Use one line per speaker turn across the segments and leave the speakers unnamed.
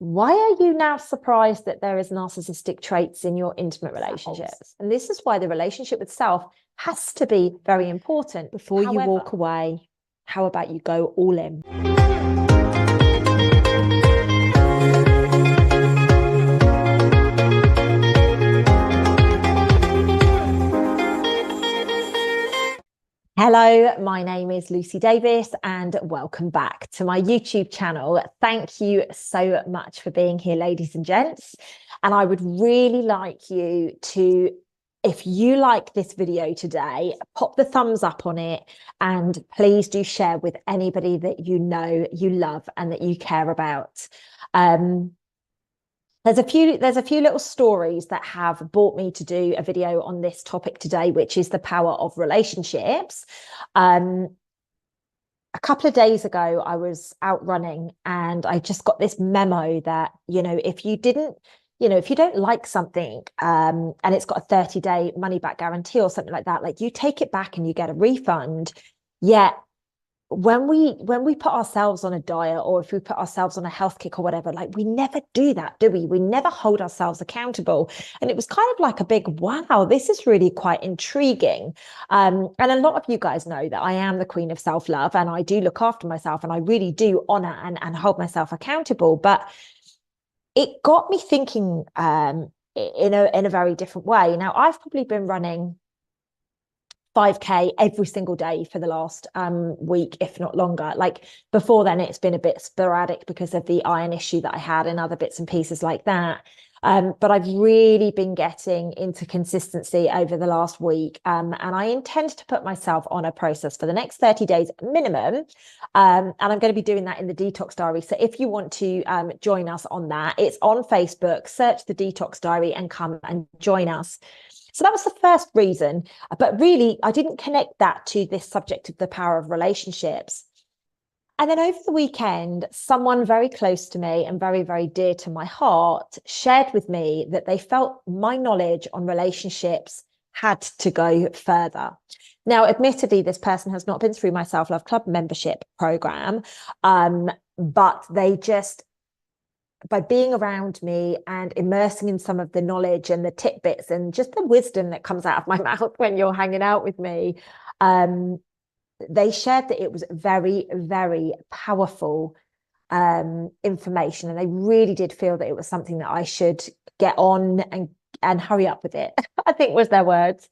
Why are you now surprised that there is narcissistic traits in your intimate relationships? And this is why the relationship with self has to be very important. Before you walk away, how about you go all in? Hello, my name is Lucy Davis and welcome back to my YouTube channel. Thank you so much for being here, ladies and gents. And I would really like you to, if you like this video today, pop the thumbs up on it and please do share with anybody that you know, you love and that you care about. There's a few little stories that have brought me to do a video on this topic today, which is the power of relationships. A couple of days ago, I was out running and I just got this memo that, if you don't like something and it's got a 30-day money back guarantee or something like that, like you take it back and you get a refund. Yet when we put ourselves on a diet or if we put ourselves on a health kick or whatever, like we never do that, do we? We never hold ourselves accountable. And it was kind of like a big, wow, this is really quite intriguing. And a lot of you guys know that I am the queen of self-love and I do look after myself and I really do honor and hold myself accountable. But it got me thinking in a very different way. Now, I've probably been running 5K every single day for the last week, if not longer. Like before then, it's been a bit sporadic because of the iron issue that I had and other bits and pieces like that. But I've really been getting into consistency over the last week. And I intend to put myself on a process for the next 30 days minimum. And I'm going to be doing that in the Detox Diary. So if you want to join us on that, it's on Facebook, search the Detox Diary and come and join us. So that was the first reason, but really I didn't connect that to this subject of the power of relationships. And then over the weekend, someone very close to me and very, very dear to my heart shared with me that they felt my knowledge on relationships had to go further. Now, admittedly, this person has not been through my Self-Love Club membership program, but they just, by being around me and immersing in some of the knowledge and the tidbits and just the wisdom that comes out of my mouth when you're hanging out with me, they shared that it was very, very powerful information. And they really did feel that it was something that I should get on and hurry up with it, I think was their words.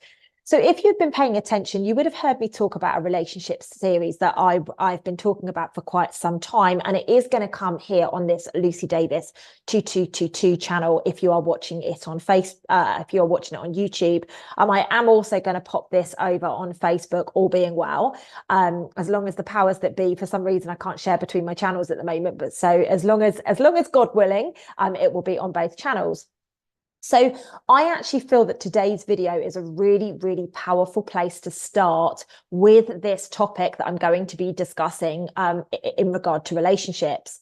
So if you've been paying attention, you would have heard me talk about a relationship series that I've been talking about for quite some time. And it is going to come here on this Lucy Davis 2222 channel if you are watching it on if you're watching it on YouTube. I am also going to pop this over on Facebook, all being well, as long as the powers that be, for some reason I can't share between my channels at the moment. But so as long as God willing, it will be on both channels. So I actually feel that today's video is a really, really powerful place to start with this topic that I'm going to be discussing in regard to relationships.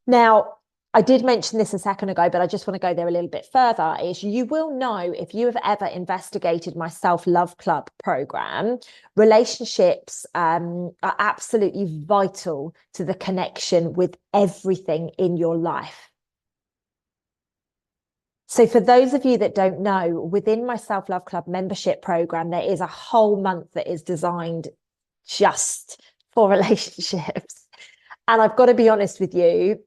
Now, I did mention this a second ago, but I just want to go there a little bit further, is you will know if you have ever investigated my Self-Love Club program, relationships are absolutely vital to the connection with everything in your life. So for those of you that don't know, within my Self-Love Club membership program, there is a whole month that is designed just for relationships. And I've got to be honest with you,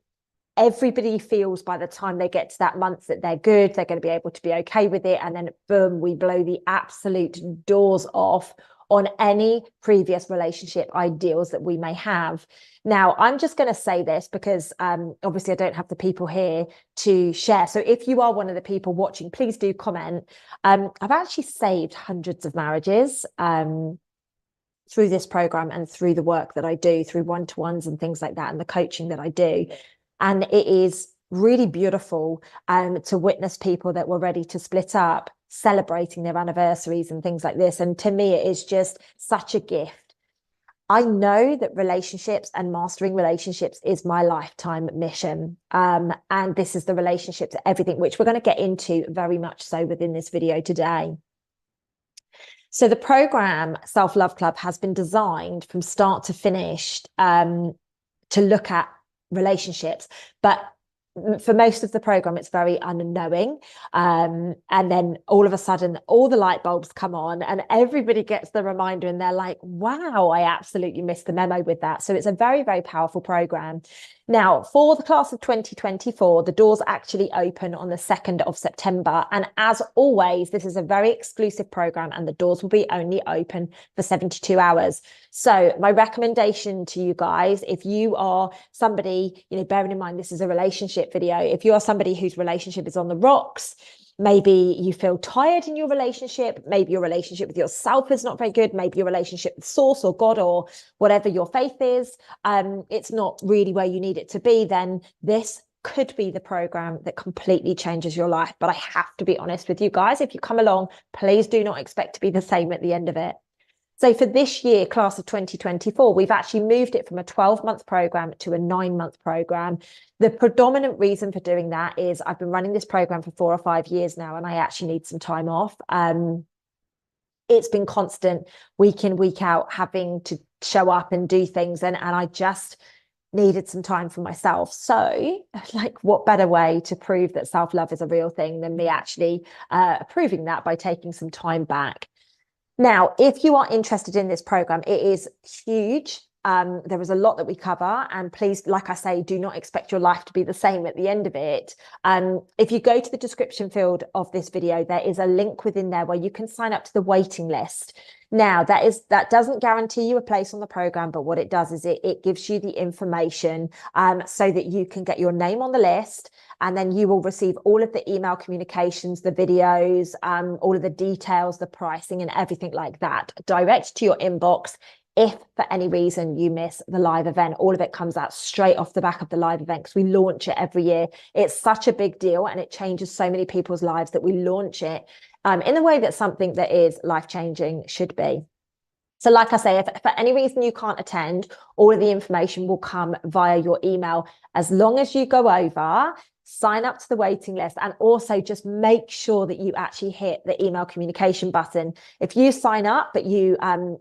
everybody feels by the time they get to that month that they're good, they're going to be able to be okay with it. And then boom, we blow the absolute doors off on any previous relationship ideals that we may have. Now, I'm just going to say this because obviously I don't have the people here to share. So if you are one of the people watching, please do comment. I've actually saved hundreds of marriages through this program and through the work that I do, through one-to-ones and things like that, and the coaching that I do. And it is really beautiful to witness people that were ready to split up, celebrating their anniversaries and things like this. And to me, it is just such a gift. I know that relationships and mastering relationships is my lifetime mission. And this is the relationship to everything, which we're going to get into very much so within this video today. So the program Self-Love Club has been designed from start to finish to look at relationships, but for most of the program, it's very unknowing. And then all of a sudden, all the light bulbs come on and everybody gets the reminder and they're like, wow, I absolutely missed the memo with that. So it's a very, very powerful program. Now, for the class of 2024, the doors actually open on the 2nd of September. And as always, this is a very exclusive program and the doors will be only open for 72 hours. So my recommendation to you guys, if you are somebody, bearing in mind this is a relationship video, if you are somebody whose relationship is on the rocks, maybe you feel tired in your relationship, maybe your relationship with yourself is not very good, maybe your relationship with Source or God or whatever your faith is, it's not really where you need it to be, then this could be the program that completely changes your life. But I have to be honest with you guys, if you come along, please do not expect to be the same at the end of it. So for this year, class of 2024, we've actually moved it from a 12-month program to a 9-month program. The predominant reason for doing that is I've been running this program for 4 or 5 years now, and I actually need some time off. It's been constant week in, week out, having to show up and do things. And I just needed some time for myself. So what better way to prove that self-love is a real thing than me actually proving that by taking some time back. Now, if you are interested in this program, it is huge. There is a lot that we cover, and please, like I say, do not expect your life to be the same at the end of it. If you go to the description field of this video, there is a link within there where you can sign up to the waiting list. Now, that doesn't guarantee you a place on the program, but what it does is it gives you the information so that you can get your name on the list, and then you will receive all of the email communications, the videos, all of the details, the pricing and everything like that direct to your inbox. If for any reason you miss the live event, all of it comes out straight off the back of the live event because we launch it every year. It's such a big deal and it changes so many people's lives that we launch it in the way that something that is life-changing should be. So like I say, if for any reason you can't attend, all of the information will come via your email. As long as you go over, sign up to the waiting list, and also just make sure that you actually hit the email communication button. If you sign up but you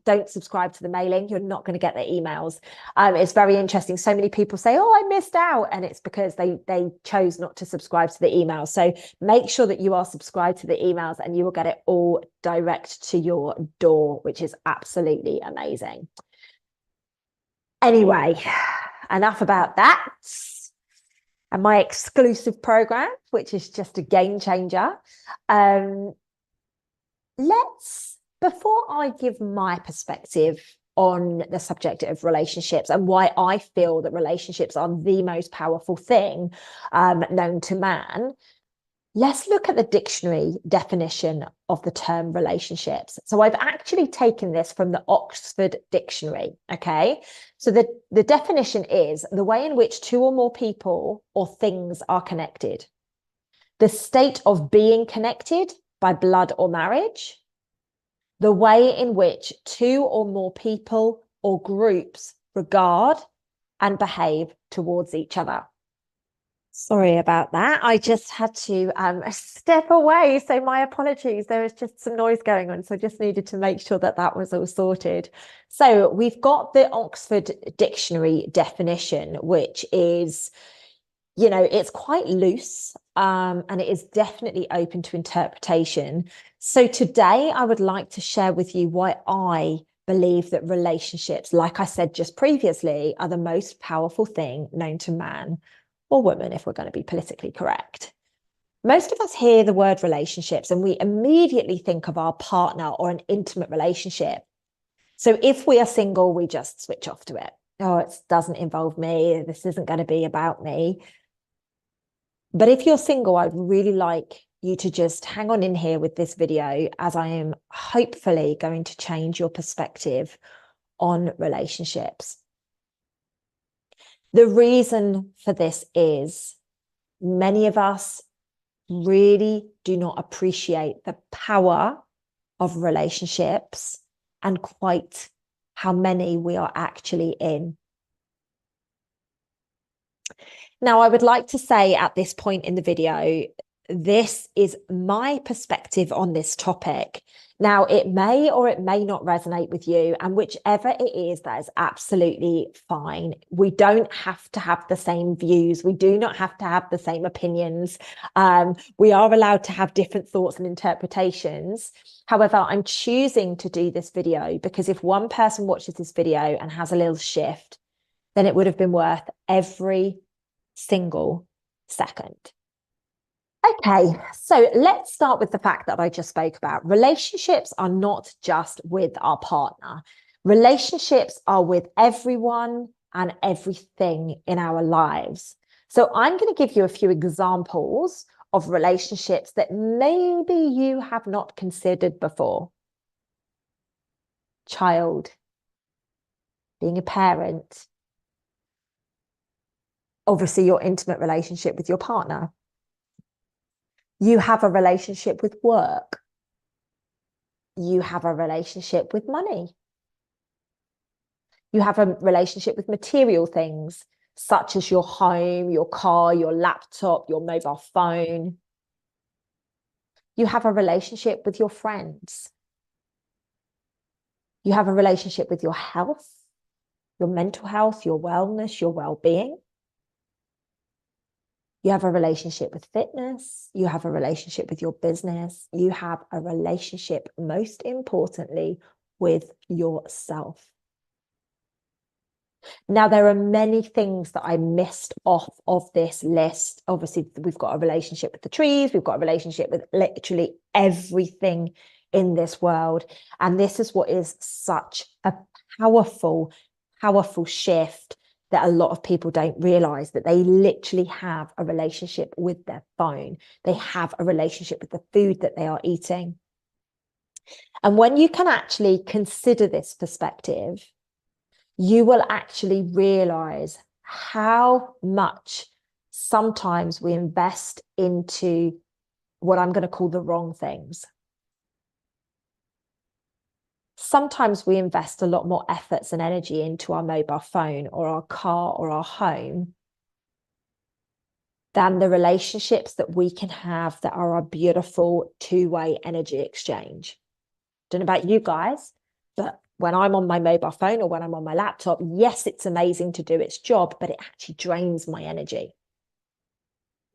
don't subscribe to the mailing, you're not going to get the emails. It's very interesting. So many people say, oh, I missed out, and it's because they chose not to subscribe to the emails. So make sure that you are subscribed to the emails and you will get it all direct to your door, which is absolutely amazing. Anyway, enough about that. And my exclusive program, which is just a game changer. Before I give my perspective on the subject of relationships and why I feel that relationships are the most powerful thing known to man, let's look at the dictionary definition of the term relationships. So I've actually taken this from the Oxford Dictionary, okay? So the definition is the way in which two or more people or things are connected, the state of being connected by blood or marriage, the way in which two or more people or groups regard and behave towards each other. Sorry about that. I just had to step away. So my apologies. There was just some noise going on. So I just needed to make sure that that was all sorted. So we've got the Oxford Dictionary definition, which is, it's quite loose and it is definitely open to interpretation. So today I would like to share with you why I believe that relationships, like I said just previously, are the most powerful thing known to man or woman, if we're going to be politically correct. Most of us hear the word relationships and we immediately think of our partner or an intimate relationship. So if we are single, we just switch off to it. Oh, it doesn't involve me. This isn't going to be about me. But if you're single, I'd really like you to just hang on in here with this video, as I am hopefully going to change your perspective on relationships. The reason for this is many of us really do not appreciate the power of relationships and quite how many we are actually in. Now, I would like to say at this point in the video, this is my perspective on this topic. Now, it may or it may not resonate with you, and whichever it is, that is absolutely fine. We don't have to have the same views. We do not have to have the same opinions. We are allowed to have different thoughts and interpretations. However, I'm choosing to do this video because if one person watches this video and has a little shift, then it would have been worth every single second. Okay, so let's start with the fact that I just spoke about. Relationships are not just with our partner. Relationships are with everyone and everything in our lives. So I'm going to give you a few examples of relationships that maybe you have not considered before. Child, being a parent, obviously your intimate relationship with your partner. You have a relationship with work. You have a relationship with money. You have a relationship with material things, such as your home, your car, your laptop, your mobile phone. You have a relationship with your friends. You have a relationship with your health, your mental health, your wellness, your well-being. You have a relationship with fitness. You have a relationship with your business. You have a relationship, most importantly, with yourself. Now, there are many things that I missed off of this list. Obviously, we've got a relationship with the trees. We've got a relationship with literally everything in this world. And this is what is such a powerful, powerful shift that a lot of people don't realize, that they literally have a relationship with their phone. They have a relationship with the food that they are eating. And when you can actually consider this perspective, you will actually realize how much sometimes we invest into what I'm going to call the wrong things. Sometimes we invest a lot more efforts and energy into our mobile phone or our car or our home than the relationships that we can have that are a beautiful two-way energy exchange. Don't know about you guys, but when I'm on my mobile phone or when I'm on my laptop, yes, it's amazing to do its job, but it actually drains my energy.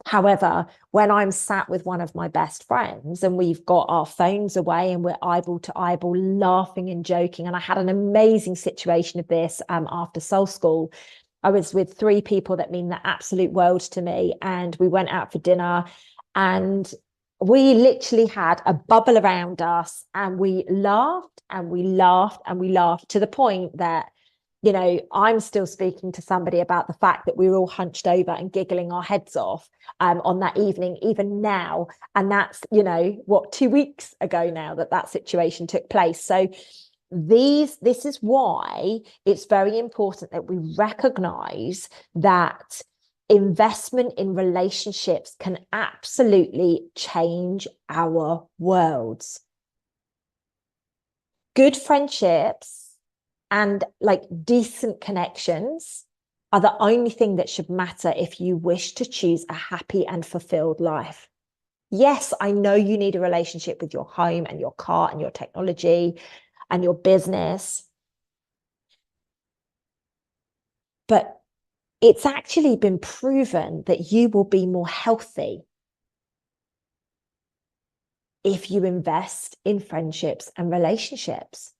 However, when I'm sat with one of my best friends and we've got our phones away and we're eyeball to eyeball laughing and joking, and I had an amazing situation of this after Soul School. I was with 3 people that mean the absolute world to me, and we went out for dinner and we literally had a bubble around us and we laughed and we laughed and we laughed to the point that, you know, I'm still speaking to somebody about the fact that we were all hunched over and giggling our heads off on that evening, even now. And that's, you know, what, 2 weeks ago now that situation took place. So this is why it's very important that we recognize that investment in relationships can absolutely change our worlds. Good friendships and like decent connections are the only thing that should matter if you wish to choose a happy and fulfilled life. Yes, I know you need a relationship with your home and your car and your technology and your business, but it's actually been proven that you will be more healthy if you invest in friendships and relationships.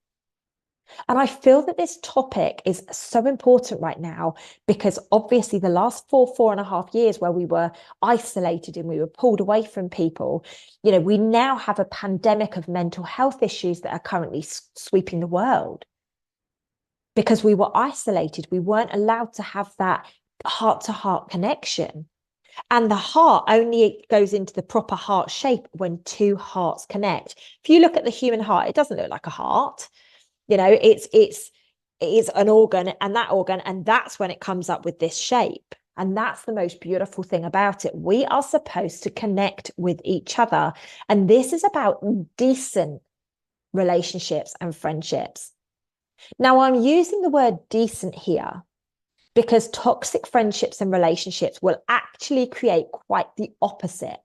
And I feel that this topic is so important right now because obviously the last 4.5 years where we were isolated and we were pulled away from people, you know, we now have a pandemic of mental health issues that are currently sweeping the world because we were isolated. We weren't allowed to have that heart-to-heart connection. And the heart only goes into the proper heart shape when 2 hearts connect. If you look at the human heart, it doesn't look like a heart. You know, it is an organ, and that's when it comes up with this shape. And that's the most beautiful thing about it. We are supposed to connect with each other. And this is about decent relationships and friendships. Now, I'm using the word decent here because toxic friendships and relationships will actually create quite the opposite.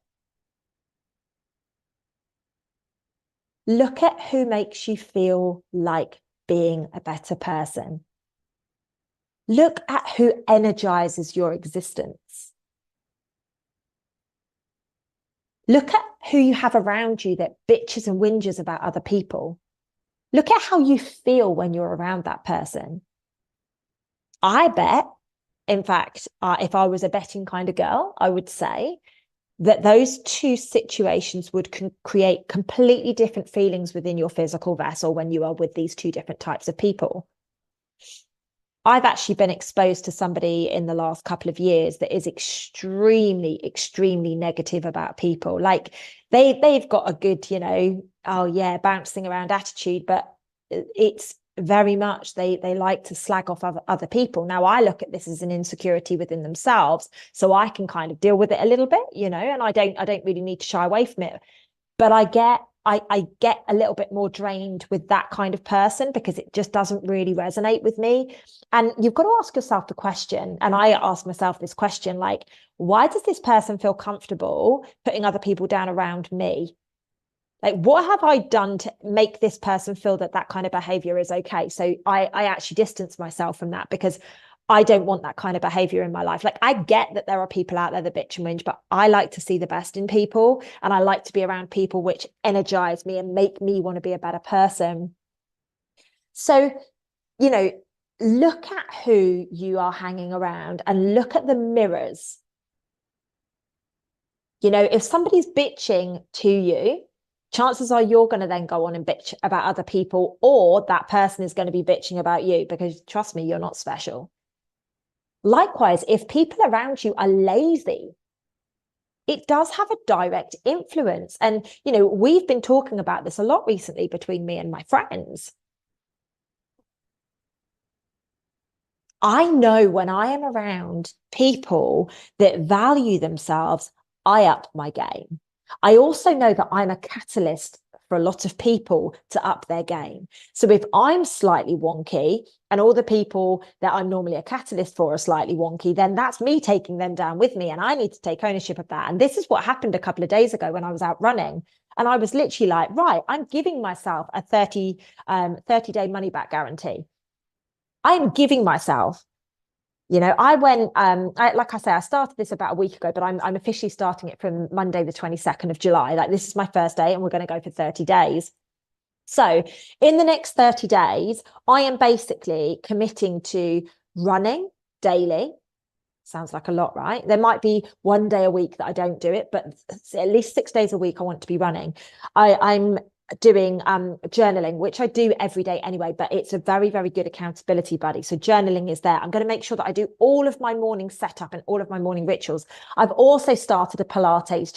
Look at who makes you feel like being a better person. Look at who energizes your existence. Look at who you have around you that bitches and whinges about other people. Look at how you feel when you're around that person. I bet, in fact, if I was a betting kind of girl, I would say that those two situations would create completely different feelings within your physical vessel when you are with these two different types of people. I've actually been exposed to somebody in the last couple of years that is extremely, extremely negative about people. Like they've got a good, oh yeah, bouncing around attitude, but it's very much they like to slag off other people. Now I look at this as an insecurity within themselves, so I can kind of deal with it a little bit, and I don't really need to shy away from it. But I get a little bit more drained with that kind of person because it just doesn't really resonate with me. And you've got to ask yourself the question, and I ask myself this question, like, why does this person feel comfortable putting other people down around me? Like, what have I done to make this person feel that kind of behavior is okay? So I actually distance myself from that because I don't want that kind of behavior in my life. Like, I get that there are people out there that bitch and whinge, but I like to see the best in people. And I like to be around people which energize me and make me want to be a better person. So, look at who you are hanging around and look at the mirrors. If somebody's bitching to you, chances are you're going to then go on and bitch about other people, or that person is going to be bitching about you, because trust me, you're not special. Likewise, if people around you are lazy, it does have a direct influence. And, we've been talking about this a lot recently between me and my friends. I know when I am around people that value themselves, I up my game. I also know that I'm a catalyst for a lot of people to up their game. So if I'm slightly wonky and all the people that I'm normally a catalyst for are slightly wonky, then that's me taking them down with me. And I need to take ownership of that. And this is what happened a couple of days ago when I was out running. And I was literally like, right, I'm giving myself a 30-day money back guarantee. I'm giving myself, I went, like I say, I started this about a week ago, but I'm officially starting it from Monday, the 22nd of July. Like, this is my first day and we're going to go for 30 days. So in the next 30 days, I am basically committing to running daily. Sounds like a lot, right? There might be one day a week that I don't do it, but at least 6 days a week I want to be running. I'm doing journaling, which I do every day anyway, but it's a very, very good accountability buddy. So journaling is there. I'm going to make sure that I do all of my morning setup and all of my morning rituals. I've also started a Pilates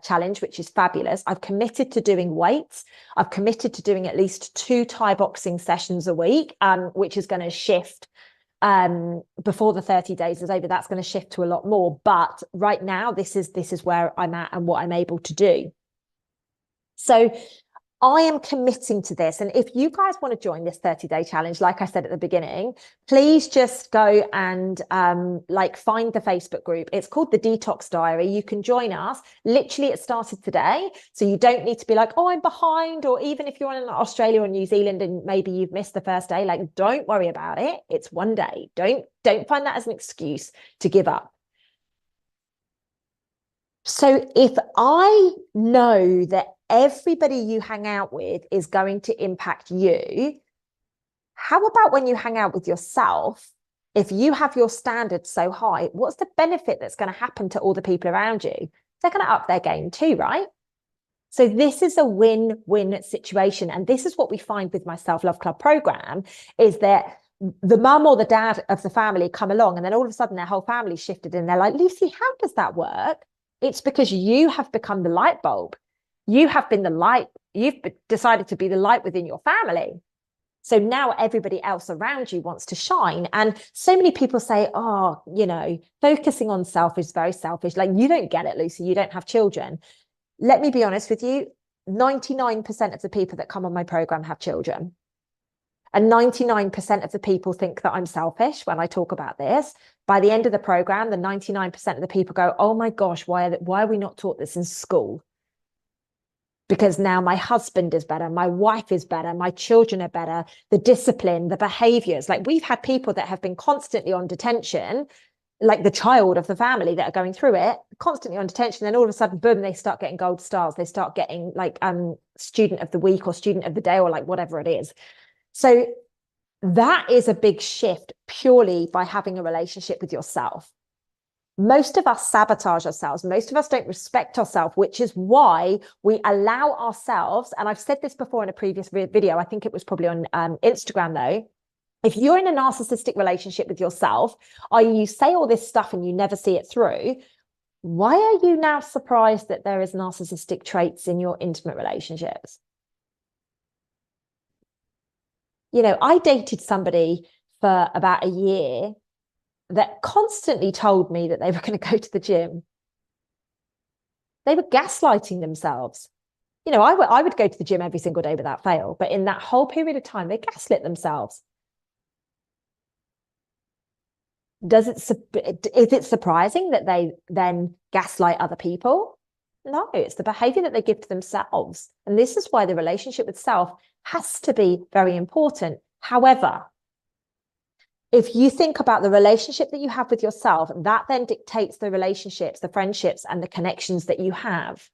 challenge, which is fabulous. I've committed to doing weights. I've committed to doing at least 2 Thai boxing sessions a week, which is going to shift before the 30 days is over. That's going to shift to a lot more. But right now, this is where I'm at and what I'm able to do. So I am committing to this. And if you guys want to join this 30-day challenge, like I said at the beginning, please just go and find the Facebook group. It's called the Detox Diary. You can join us. Literally, it started today. So you don't need to be like, oh, I'm behind. Or even if you're in Australia or New Zealand and maybe you've missed the first day, like, don't worry about it. It's one day. Don't find that as an excuse to give up. So if I know that everybody you hang out with is going to impact you, how about when you hang out with yourself, if you have your standards so high, what's the benefit that's going to happen to all the people around you? They're going to up their game too, right? So this is a win-win situation. And this is what we find with my Self-Love Club program, is that the mum or the dad of the family come along and then all of a sudden their whole family shifted and they're like, Lucy, how does that work? It's because you have become the light bulb. You have been the light. You've decided to be the light within your family. So now everybody else around you wants to shine. And so many people say, oh, focusing on self is very selfish. Like, you don't get it, Lucy. You don't have children. Let me be honest with you. 99% of the people that come on my program have children. And 99% of the people think that I'm selfish when I talk about this. By the end of the program, the 99% of the people go, oh my gosh, why are we not taught this in school? because now my husband is better, my wife is better, my children are better, the discipline, the behaviors. Like, we've had people that have been constantly on detention, like the child of the family that are going through it, constantly on detention. Then all of a sudden, boom, they start getting gold stars. They start getting like student of the week or student of the day or like whatever it is. So that is a big shift purely by having a relationship with yourself. Most of us sabotage ourselves. Most of us don't respect ourselves, which is why we allow ourselves, and I've said this before in a previous video, I think it was probably on Instagram though, if you're in a narcissistic relationship with yourself, or you say all this stuff and you never see it through, why are you now surprised that there is narcissistic traits in your intimate relationships? You know, I dated somebody for about a year that constantly told me that they were going to go to the gym. They were gaslighting themselves. You know, I would go to the gym every single day without fail, but in that whole period of time, they gaslit themselves. Is it surprising that they then gaslight other people? No, it's the behavior that they give to themselves. And this is why the relationship with self has to be very important. However, if you think about the relationship that you have with yourself, that then dictates the relationships, the friendships, and the connections that you have.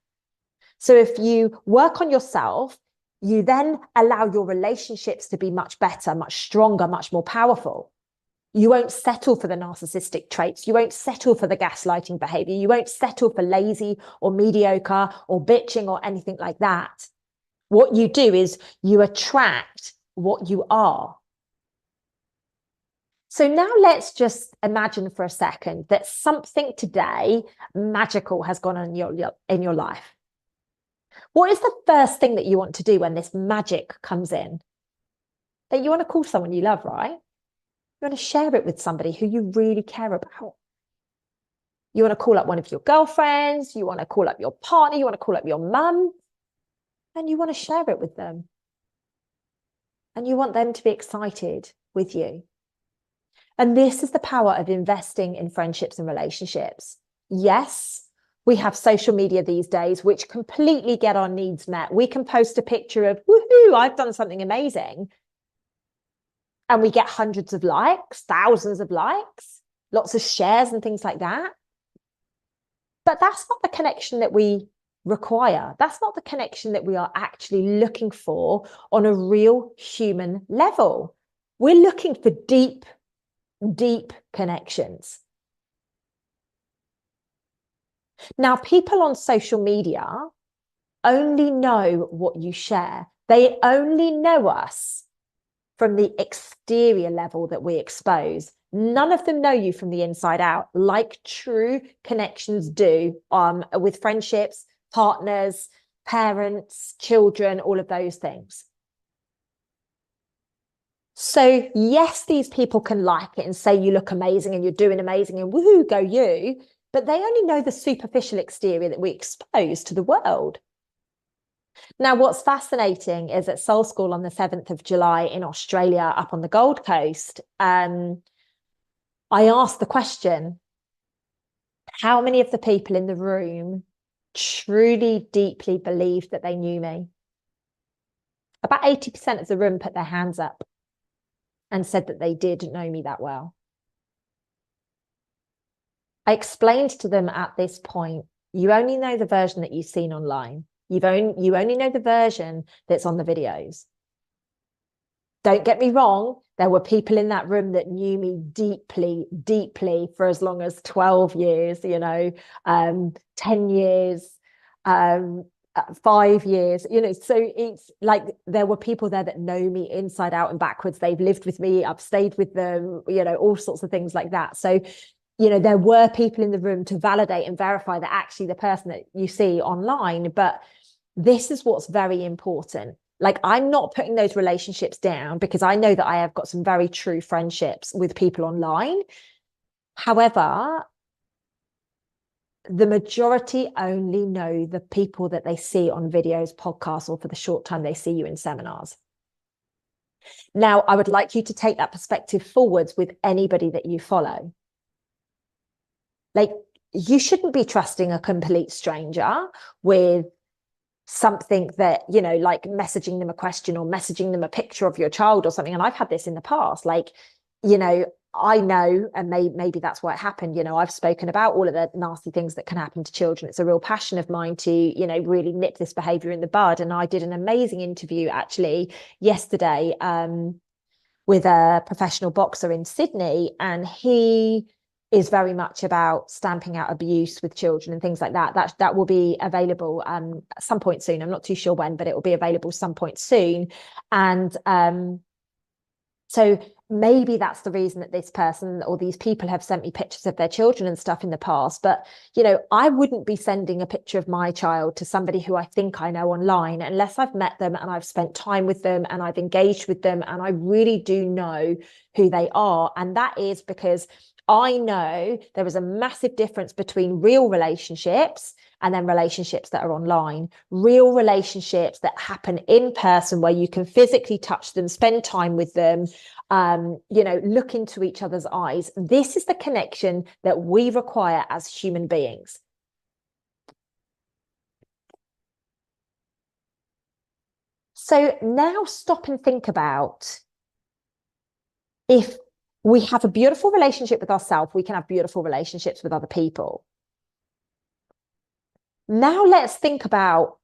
So if you work on yourself, you then allow your relationships to be much better, much stronger, much more powerful. You won't settle for the narcissistic traits. You won't settle for the gaslighting behavior. You won't settle for lazy or mediocre or bitching or anything like that. What you do is you attract what you are. So now let's just imagine for a second that something today magical has gone on in your life. What is the first thing that you want to do when this magic comes in? That you want to call someone you love, right? You want to share it with somebody who you really care about. You want to call up one of your girlfriends, you want to call up your partner, you want to call up your mum, and you want to share it with them. And you want them to be excited with you. And this is the power of investing in friendships and relationships. Yes, we have social media these days, which completely get our needs met. We can post a picture of, woohoo, I've done something amazing. And we get hundreds of likes, thousands of likes, lots of shares and things like that. But that's not the connection that we require. That's not the connection that we are actually looking for on a real human level. We're looking for deep connections. Now, people on social media only know what you share. They only know us from the exterior level that we expose. None of them know you from the inside out, like true connections do with friendships, partners, parents, children, all of those things. So yes, these people can like it and say you look amazing and you're doing amazing and woohoo, go you, but they only know the superficial exterior that we expose to the world. Now, what's fascinating is at Soul School on the 7th of July in Australia, up on the Gold Coast, I asked the question, how many of the people in the room truly, deeply believed that they knew me? About 80% of the room put their hands up and said that they did know me that well. I explained to them at this point, you only know the version that you've seen online. You only know the version that's on the videos. Don't get me wrong, there were people in that room that knew me deeply, deeply for as long as 12 years, 10 years, 5 years, so it's like there were people there that know me inside out and backwards. They've lived with me, I've stayed with them, all sorts of things like that. So, there were people in the room to validate and verify that actually the person that you see online. But this is what's very important. Like, I'm not putting those relationships down because I know that I have got some very true friendships with people online. However, the majority only know the people that they see on videos, podcasts, or for the short time they see you in seminars. Now, I would like you to take that perspective forwards with anybody that you follow. Like, you shouldn't be trusting a complete stranger with something that, you know, like messaging them a question or messaging them a picture of your child or something. And I've had this in the past, like, you know, I know, and maybe that's why it happened. You know, I've spoken about all of the nasty things that can happen to children. It's a real passion of mine to, you know, really nip this behavior in the bud. And I did an amazing interview actually yesterday with a professional boxer in Sydney, and he is very much about stamping out abuse with children and things like that. That will be available at some point soon. I'm not too sure when, but it will be available some point soon. And so maybe that's the reason that this person or these people have sent me pictures of their children and stuff in the past. But, you know, I wouldn't be sending a picture of my child to somebody who I think I know online unless I've met them and I've spent time with them and I've engaged with them and I really do know who they are. And that is because I know there is a massive difference between real relationships and then relationships that are online. Real relationships that happen in person where you can physically touch them, spend time with them, you know, look into each other's eyes. This is the connection that we require as human beings. So now stop and think about, if we have a beautiful relationship with ourselves, we can have beautiful relationships with other people. Now let's think about,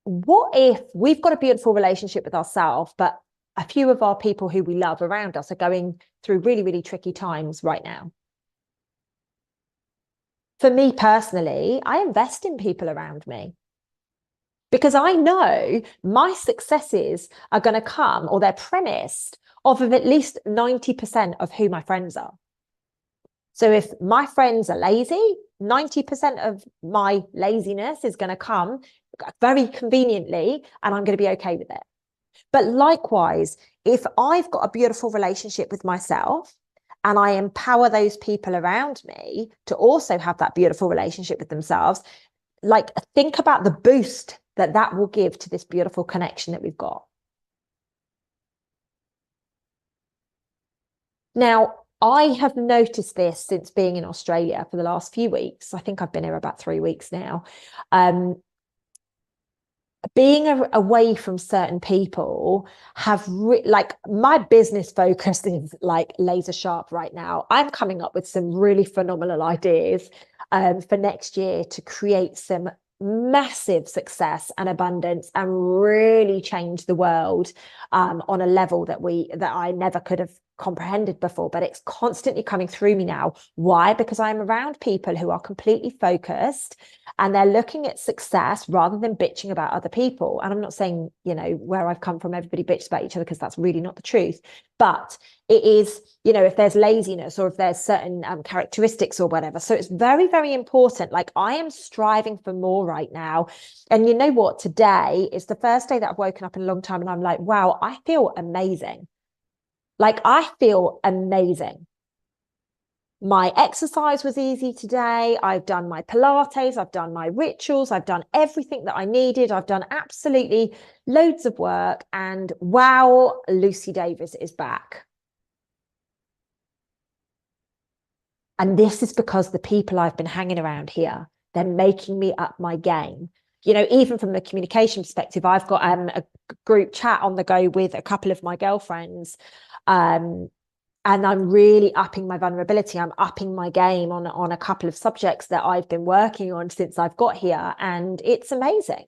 what if we've got a beautiful relationship with ourselves, but a few of our people who we love around us are going through really, really tricky times right now? For me personally, I invest in people around me because I know my successes are going to come, or they're premised off of at least 90% of who my friends are. So if my friends are lazy, 90% of my laziness is going to come very conveniently, and I'm going to be okay with it. But likewise, if I've got a beautiful relationship with myself and I empower those people around me to also have that beautiful relationship with themselves, like, think about the boost that that will give to this beautiful connection that we've got. Now, I have noticed this since being in Australia for the last few weeks. I think I've been here about 3 weeks now. Being away from certain people have like, my business focus is like laser sharp right now. I'm coming up with some really phenomenal ideas for next year to create some massive success and abundance and really change the world on a level that I never could have comprehended before. But it's constantly coming through me now. Why? Because I'm around people who are completely focused and they're looking at success rather than bitching about other people. And I'm not saying, you know, where I've come from, everybody bitches about each other, because that's really not the truth. But it is, you know, if there's laziness or if there's certain characteristics or whatever. So it's very, very important. Like, I am striving for more right now. And you know what? Today is the first day that I've woken up in a long time. And I'm like, wow, I feel amazing. Like, I feel amazing. My exercise was easy today. I've done my Pilates. I've done my rituals. I've done everything that I needed. I've done absolutely loads of work. And wow, Lucy Davis is back. And this is because the people I've been hanging around here, they're making me up my game. You know, even from the communication perspective, I've got a group chat on the go with a couple of my girlfriends. And I'm really upping my vulnerability. I'm upping my game on a couple of subjects that I've been working on since I've got here. And it's amazing.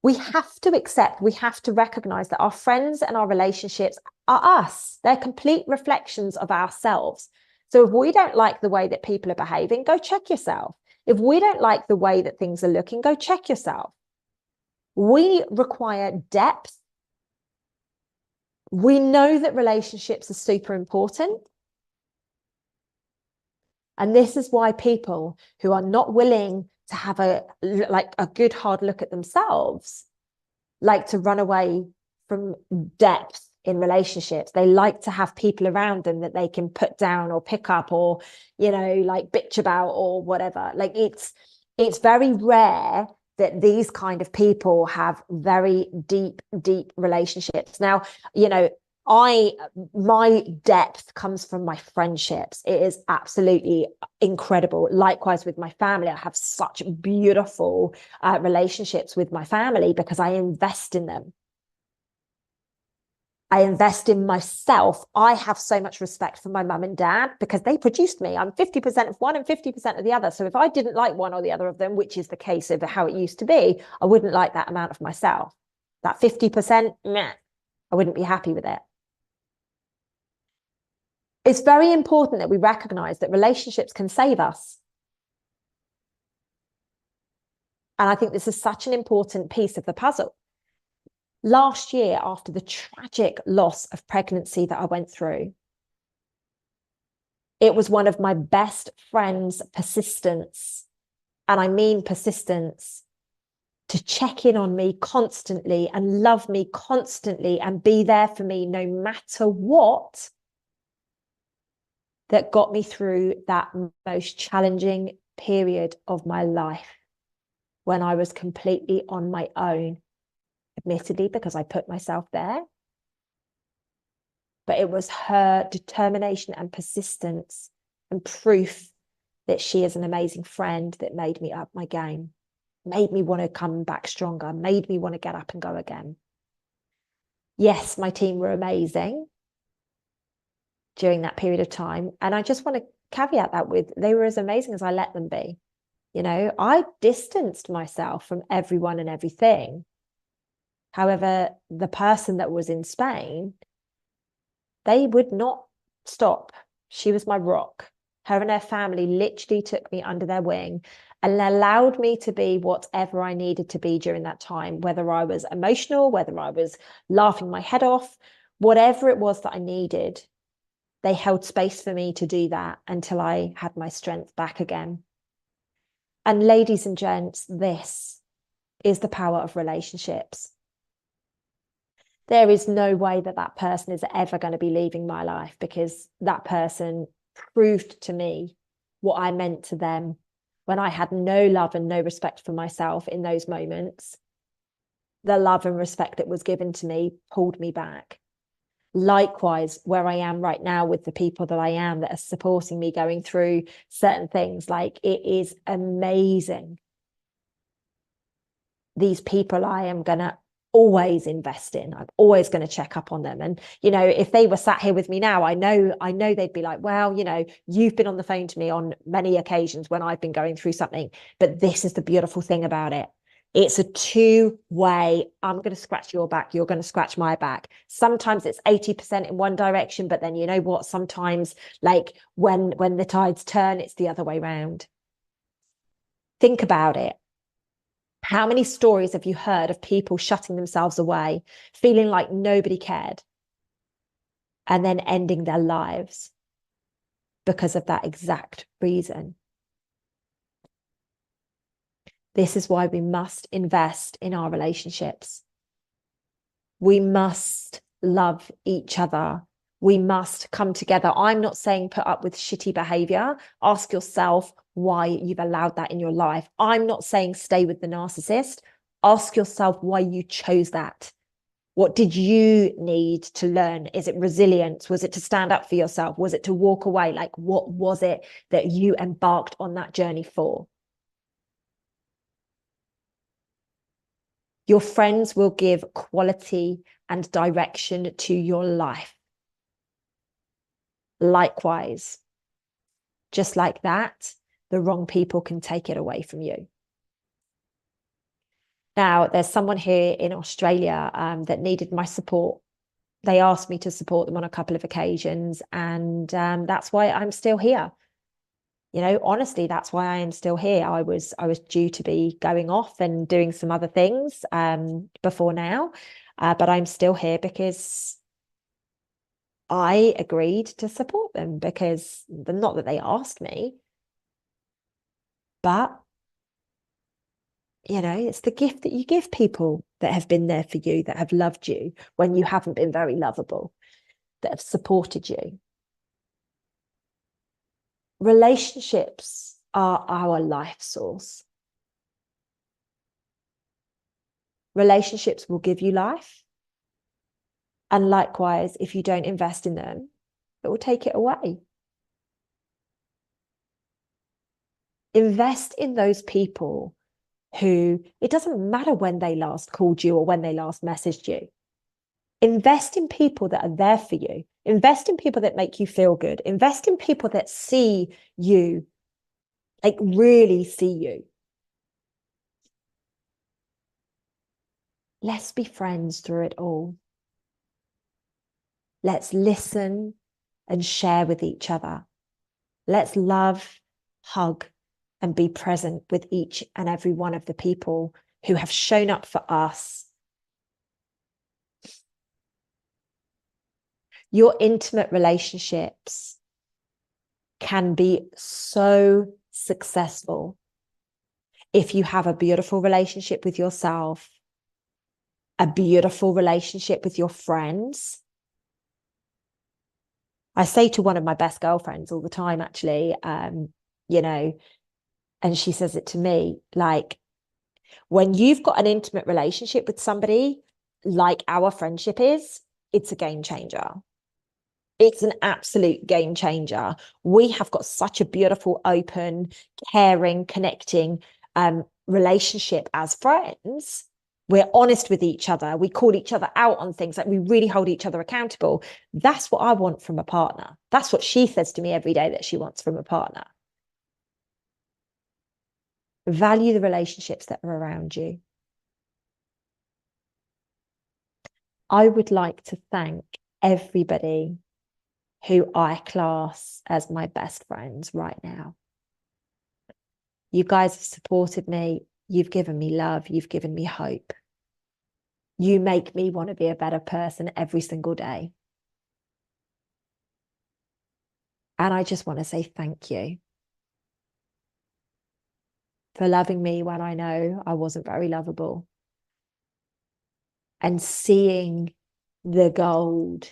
We have to accept, we have to recognize that our friends and our relationships are us. They're complete reflections of ourselves. So if we don't like the way that people are behaving, go check yourself. If we don't like the way that things are looking, go check yourself. We require depth. We know that relationships are super important. And this is why people who are not willing to have a good hard look at themselves like to run away from depth in relationships. They like to have people around them that they can put down or pick up or, you know, like bitch about or whatever. Like, it's very rare that these kind of people have very deep relationships. Now, you know, My depth comes from my friendships. It is absolutely incredible. Likewise with my family, I have such beautiful relationships with my family because I invest in them. I invest in myself. I have so much respect for my mum and dad because they produced me. I'm 50% of one and 50% of the other. So if I didn't like one or the other of them, which is the case of how it used to be, I wouldn't like that amount of myself. That 50%, meh, I wouldn't be happy with it. It's very important that we recognize that relationships can save us. And I think this is such an important piece of the puzzle. Last year, after the tragic loss of pregnancy that I went through, it was one of my best friends' persistence, and I mean persistence, to check in on me constantly and love me constantly and be there for me no matter what, that got me through that most challenging period of my life when I was completely on my own, admittedly, because I put myself there. But it was her determination and persistence and proof that she is an amazing friend that made me up my game, made me want to come back stronger, made me want to get up and go again. Yes, my team were amazing during that period of time. And I just want to caveat that with, they were as amazing as I let them be. You know, I distanced myself from everyone and everything. However, the person that was in Spain, they would not stop. She was my rock. Her and her family literally took me under their wing and allowed me to be whatever I needed to be during that time, whether I was emotional, whether I was laughing my head off, whatever it was that I needed. They held space for me to do that until I had my strength back again. And ladies and gents, this is the power of relationships. There is no way that that person is ever going to be leaving my life, because that person proved to me what I meant to them when I had no love and no respect for myself in those moments. The love and respect that was given to me pulled me back. Likewise, where I am right now with the people that I am that are supporting me going through certain things, like, it is amazing. These people I am going to always invest in. I'm always going to check up on them. And, you know, if they were sat here with me now, I know they'd be like, well, you know, you've been on the phone to me on many occasions when I've been going through something. But this is the beautiful thing about it. It's a two-way. I'm going to scratch your back, you're going to scratch my back. Sometimes it's 80% in one direction, but then you know what? Sometimes, like, when the tides turn, it's the other way around. Think about it. How many stories have you heard of people shutting themselves away, feeling like nobody cared, and then ending their lives because of that exact reason? This is why we must invest in our relationships. We must love each other. We must come together. I'm not saying put up with shitty behavior. Ask yourself why you've allowed that in your life. I'm not saying stay with the narcissist. Ask yourself why you chose that. What did you need to learn? Is it resilience? Was it to stand up for yourself? Was it to walk away? Like, what was it that you embarked on that journey for? Your friends will give quality and direction to your life. Likewise, just like that, the wrong people can take it away from you. Now, there's someone here in Australia that needed my support. They asked me to support them on a couple of occasions, and that's why I'm still here. You know, honestly, that's why I am still here. I was due to be going off and doing some other things before now, but I'm still here because I agreed to support them, because not that they asked me, but, you know, it's the gift that you give people that have been there for you, that have loved you when you haven't been very lovable, that have supported you. Relationships are our life source. Relationships will give you life, And likewise, if you don't invest in them, it will take it away. Invest in those people who, it doesn't matter when they last called you or when they last messaged you. Invest in people that are there for you. Invest in people that make you feel good. Invest in people that see you, like really see you. Let's be friends through it all. Let's listen and share with each other. Let's love, hug, and be present with each and every one of the people who have shown up for us. Your intimate relationships can be so successful if you have a beautiful relationship with yourself, a beautiful relationship with your friends. I say to one of my best girlfriends all the time, actually, you know, and she says it to me, like, when you've got an intimate relationship with somebody like our friendship is, it's a game changer. It's an absolute game changer. We have got such a beautiful, open, caring, connecting relationship as friends. We're honest with each other. We call each other out on things, like we really hold each other accountable. That's what I want from a partner. That's what she says to me every day that she wants from a partner. Value the relationships that are around you. I would like to thank everybody who I class as my best friends right now. You guys have supported me. You've given me love. You've given me hope. You make me want to be a better person every single day. And I just want to say thank you for loving me when I know I wasn't very lovable, and seeing the gold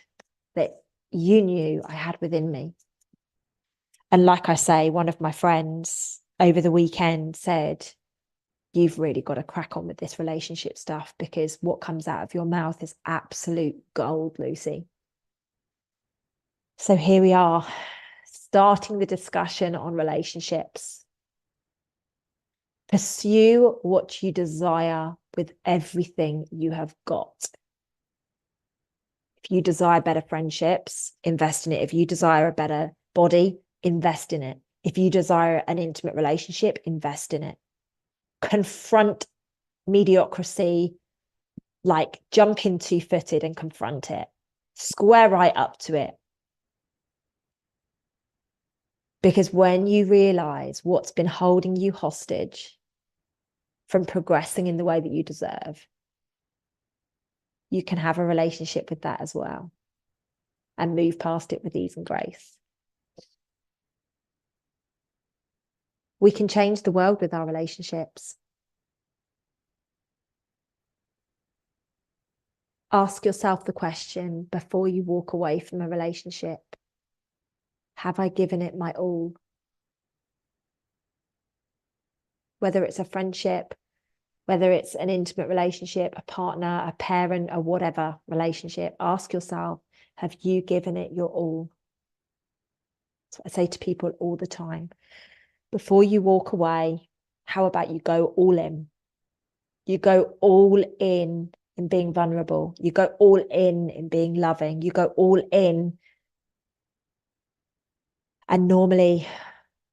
that you knew I had within me. And like I say, one of my friends over the weekend said, you've really got to crack on with this relationship stuff, because what comes out of your mouth is absolute gold, Lucy. So here we are, starting the discussion on relationships. Pursue what you desire with everything you have got. If you desire better friendships, invest in it. If you desire a better body, invest in it. If you desire an intimate relationship, invest in it. Confront mediocrity, like jump in 2-footed and confront it. Square right up to it. Because when you realize what's been holding you hostage from progressing in the way that you deserve, you can have a relationship with that as well and move past it with ease and grace. We can change the world with our relationships. Ask yourself the question before you walk away from a relationship: have I given it my all? Whether it's a friendship, whether it's an intimate relationship, a partner, a parent, or whatever relationship, ask yourself, have you given it your all? That's what I say to people all the time. Before you walk away, how about you go all in? You go all in being vulnerable. You go all in being loving. You go all in. And normally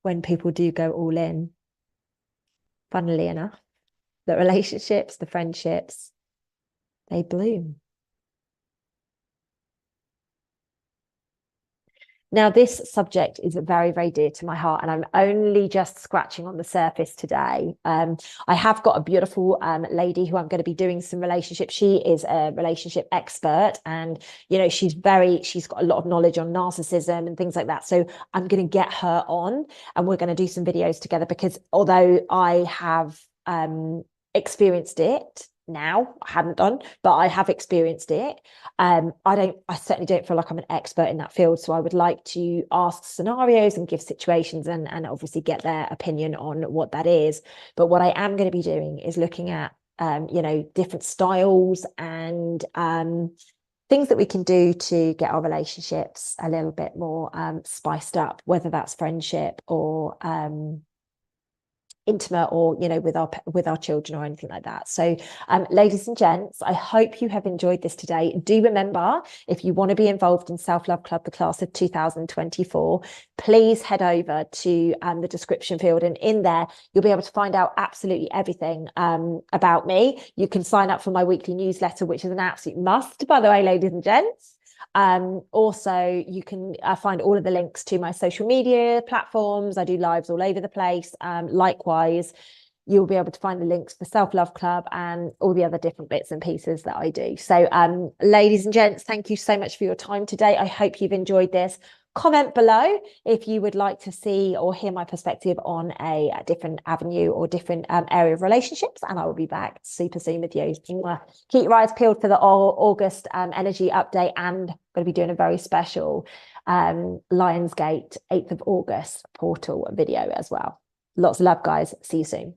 when people do go all in, funnily enough, the relationships, the friendships, they bloom. Now, this subject is very, very dear to my heart, and I'm only just scratching on the surface today. I have got a beautiful lady who I'm going to be doing some relationships. She is a relationship expert, and she's got a lot of knowledge on narcissism and things like that. So I'm going to get her on, and we're going to do some videos together, because although I have experienced it now, I hadn't done, but I have experienced it. I certainly don't feel like I'm an expert in that field. So I would like to ask scenarios and give situations and obviously get their opinion on what that is. But what I am going to be doing is looking at different styles and things that we can do to get our relationships a little bit more spiced up, whether that's friendship or intimate, or with our children or anything like that. So ladies and gents, I hope you have enjoyed this today. Do remember, if you want to be involved in Self-Love Club, the class of 2024, please head over to the description field, and in there you'll be able to find out absolutely everything about me. You can sign up for my weekly newsletter, which is an absolute must, by the way, ladies and gents. Also, you can find all of the links to my social media platforms. I do lives all over the place. Likewise, you'll be able to find the links for Self-Love Club and all the other different bits and pieces that I do. So ladies and gents, thank you so much for your time today. I hope you've enjoyed this. Comment below if you would like to see or hear my perspective on a different avenue or different area of relationships, and I will be back super soon with you. Keep your eyes peeled for the August energy update, and I'm going to be doing a very special Lionsgate 8th of August portal video as well. Lots of love, guys. See you soon.